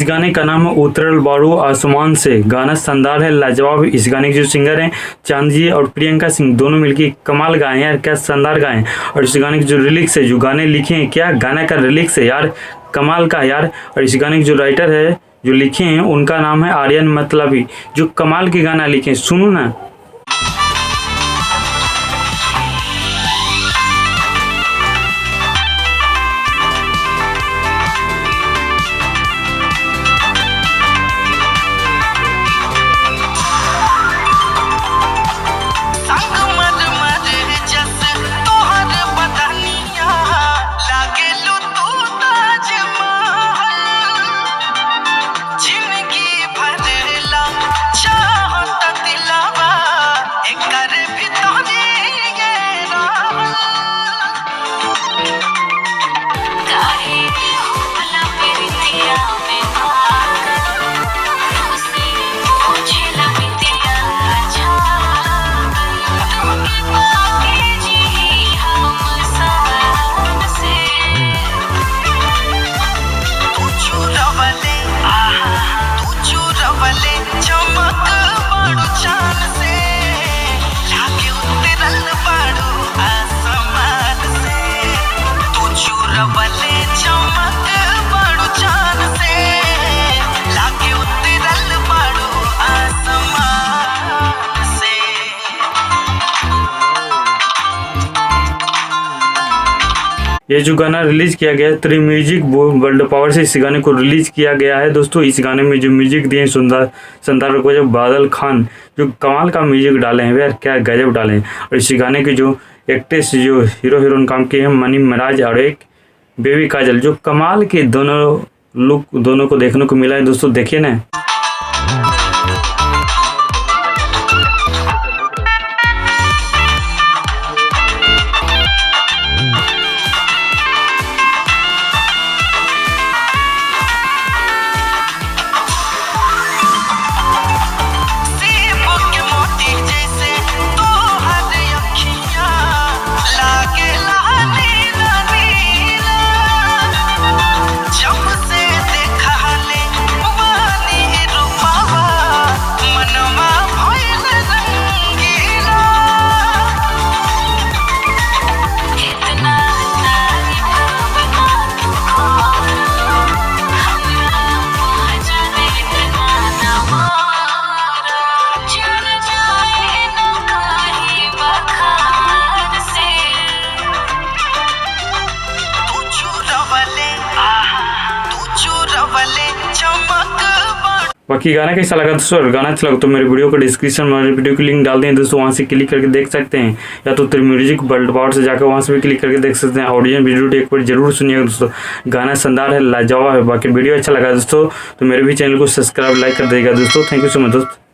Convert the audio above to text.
इस गाने का नाम है उतरल बारू आसमान से। गाना शानदार है, लाजवाब। इस गाने के जो सिंगर हैं चांद जी और प्रियंका सिंह, दोनों मिलकर कमाल गाए हैं यार, क्या शानदार गाए हैं। और इस गाने की जो लिरिक्स है, जो गाने लिखे हैं, क्या गाना का लिरिक्स है यार, कमाल का यार। और इस गाने के जो राइटर है, जो लिखे हैं, उनका नाम है आर्यन मतलबी, जो कमाल के गाना लिखे हैं। सुनो ना। ये जो गाना रिलीज किया गया है त्रि म्यूजिक वर्ल्ड पावर से इस गाने को रिलीज किया गया है दोस्तों। इस गाने में जो म्यूजिक दिए शानदार को जो बादल खान, जो कमाल का म्यूजिक डाले हैं यार, क्या गजब डाले हैं। और इस गाने की जो एक्ट्रेस, जो हीरो हीरोइन काम किए हैं, मनी महाराज और एक बेबी काजल, जो कमाल के दोनों लुक दोनों को देखने को मिला है दोस्तों। देखिए ना। बाकी गाना कैसा लगा दोस्तों? अगर गाना अच्छा लगा तो मेरे वीडियो को डिस्क्रिप्शन में वीडियो की लिंक डाल दें दोस्तों, वहाँ से क्लिक करके देख सकते हैं, या तो त्रि म्यूजिक वर्ल्ड पावर से जाकर वहाँ से भी क्लिक करके देख सकते हैं। ऑडियो वीडियो एक बार जरूर सुनिएगा दोस्तों, गाना शानदार है, लाजवाब है। बाकी वीडियो अच्छा लगा दोस्तों तो मेरे भी चैनल को सब्सक्राइब लाइक कर देगा दोस्तों। थैंक यू सो मच दोस्तों।